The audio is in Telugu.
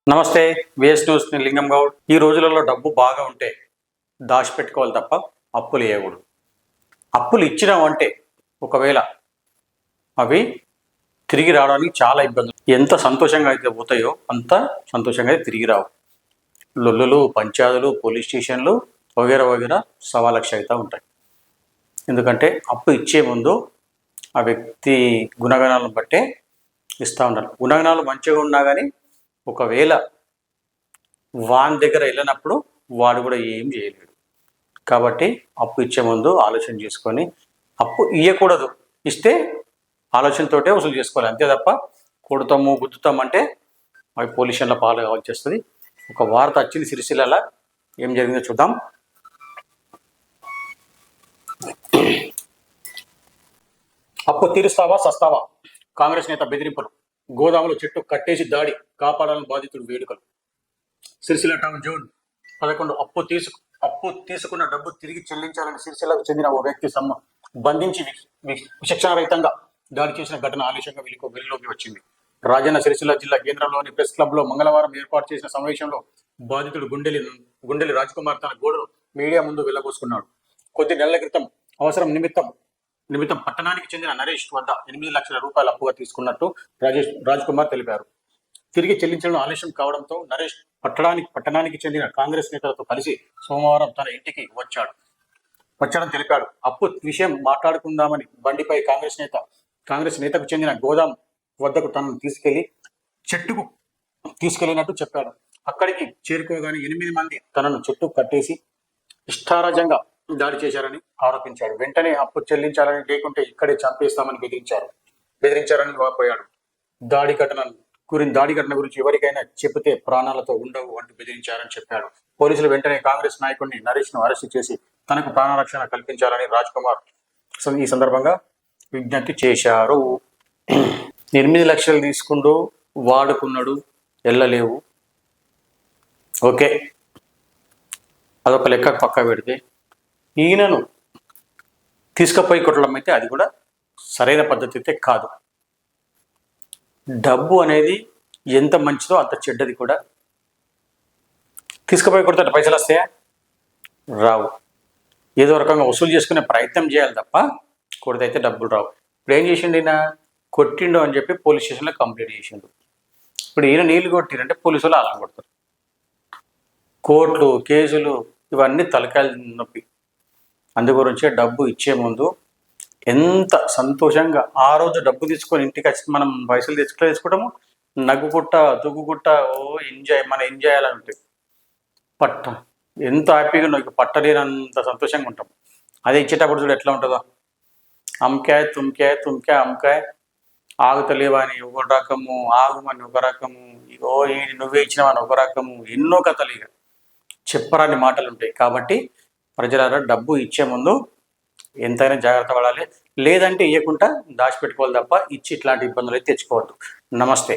నమస్తే, విఎస్ న్యూస్ లింగం గౌడ్. ఈ రోజులలో డబ్బు బాగా ఉంటే దాచిపెట్టుకోవాలి తప్ప అప్పులు వేయకూడదు. అప్పులు ఇచ్చినామంటే ఒకవేళ అవి తిరిగి రావడానికి చాలా ఇబ్బందులు. ఎంత సంతోషంగా అయితే పోతాయో అంత సంతోషంగా అయితే తిరిగి రావు. లొల్లులు, పంచాయతీలు, పోలీస్ స్టేషన్లు వగేరా వగేరా సవాలక్ష అయితే ఉంటాయి. ఎందుకంటే అప్పు ఇచ్చే ముందు ఆ వ్యక్తి గుణగణాలను బట్టే ఇస్తూ ఉండాలి. గుణగణాలు మంచిగా ఉన్నా కానీ ఒకవేళ వాని దగ్గర వెళ్ళినప్పుడు వాడు కూడా ఏం చేయలేడు. కాబట్టి అప్పు ఇచ్చే ముందు ఆలోచన చేసుకొని అప్పు ఇవ్వకూడదు. ఇస్తే ఆలోచనతోటే వసూలు చేసుకోవాలి, అంతే తప్ప కొడతాము గుద్దుతామంటే అవి పొల్యూషన్ల పాలు కావాల్సి వస్తుంది. ఒక వార్త వచ్చింది సిరిసిల్ల, ఏం జరిగిందో చూద్దాం. అప్పు తీరుస్తావా సస్తావా, కాంగ్రెస్ నేత బెదిరింపులు. గోదాములో చెట్టు కట్టేసి దాడి, కాపాడాలని బాధితుడు వేడుకలు. సిరిసిల్ల టౌన్ జూన్ 11 అప్పు తీసుకున్న డబ్బు తిరిగి చెల్లించాలని సిరిసిల్లకు చెందిన ఓ వ్యక్తి బంధించి విచక్షణారహితంగా దాడి చేసిన ఘటన ఆలస్యంగా వెలుగులోకి వచ్చింది. రాజన్న సిరిసిల్ల జిల్లా కేంద్రంలోని ప్రెస్ క్లబ్ లో మంగళవారం ఏర్పాటు చేసిన సమావేశంలో బాధితుడు గుండెలి రాజ్కుమార్ తన గోడను మీడియా ముందు వెళ్ళబోసుకున్నాడు. కొద్ది నెలల క్రితం అవసరం నిమిత్తం పట్టణానికి చెందిన నరేష్ వద్ద 8 లక్షల రూపాయల అప్పుగా తీసుకున్నట్టు రాజ్కుమార్ తెలిపారు. తిరిగి చెల్లించడం ఆలస్యం కావడంతో నరేష్ పట్టణానికి చెందిన కాంగ్రెస్ నేతలతో కలిసి సోమవారం తన ఇంటికి వచ్చాడని తెలిపాడు. అప్పు విషయం మాట్లాడుకుందామని బండిపై కాంగ్రెస్ నేతకు చెందిన గోదాం వద్దకు తనను చెట్టుకు తీసుకెళ్లినట్టు చెప్పాడు. అక్కడికి చేరుకోగానే 8 మంది తనను చెట్టు కట్టేసి ఇష్టారాజ్యంగా దాడి చేశారని ఆరోపించాడు. వెంటనే అప్పు చెల్లించాలని, లేకుంటే ఇక్కడే చంపేస్తామని బెదిరించారని వాపోయాడు. దాడి ఘటన గురించి ఎవరికైనా చెబితే ప్రాణాలతో ఉండవు అంటూ బెదిరించారని చెప్పాడు. పోలీసులు వెంటనే కాంగ్రెస్ నాయకుడిని నరేష్ ను అరెస్టు చేసి తనకు ప్రాణరక్షణ కల్పించాలని రాజ్కుమార్ ఈ సందర్భంగా విజ్ఞప్తి చేశారు. 8 లక్షలు తీసుకుంటూ వాడుకున్నాడు, వెళ్ళలేవు, ఓకే, అదొక లెక్క పక్క పెడితే ఈయనను తీసుకుపోయి కొట్టడం అయితే అది కూడా సరైన పద్ధతి అయితే కాదు. డబ్బు అనేది ఎంత మంచిదో అంత చెడ్డది కూడా. తీసుకుపోయి కొడితే పైసలు వస్తాయా? రావు. ఏదో రకంగా వసూలు చేసుకునే ప్రయత్నం చేయాలి తప్ప కొడితే అయితే డబ్బులు రావు. ఇప్పుడు ఏం చేసిండు ఈయన? కొట్టిండు అని చెప్పి పోలీస్ స్టేషన్లో కంప్లైంట్ చేసిండు. ఇప్పుడు ఈయన నీళ్ళు కొట్టిరంటే పోలీసులు అలా కొడతారు. కోర్టులు, కేసులు ఇవన్నీ తలకాయలు నొప్పి. అందుగురించే డబ్బు ఇచ్చే ముందు ఎంత సంతోషంగా ఆ రోజు డబ్బు తీసుకొని ఇంటికి వచ్చి మనం పైసలు తెచ్చుకోవడము, నగ్గుకుంటా దుగ్గుకుంటా మనం ఎంజాయ్ అలా ఉంటుంది. ఎంత హ్యాపీగా నాకు పట్టలేనంత సంతోషంగా ఉంటాం. అదే ఇచ్చేటప్పుడు చూడు ఎట్లా ఉంటుందో, అమ్కాయ్ తుమ్కాయ్ అమ్కాయ్, ఆగుతలేవా అని ఒక రకము, ఆగుమని ఒక రకము, ఇగో నువ్వే ఇచ్చినవని ఒక రకము, ఎన్నో కథలు ఇక చెప్పరాని మాటలు ఉంటాయి. కాబట్టి ప్రజలారా డబ్బు ఇచ్చే ముందు ఎంతైనా జాగ్రత్త పడాలి. లేదంటే ఇవ్వకుండా దాచిపెట్టుకోవాలి తప్ప ఇచ్చి ఇట్లాంటి ఇబ్బందులు అయితే తెచ్చుకోవద్దు. నమస్తే.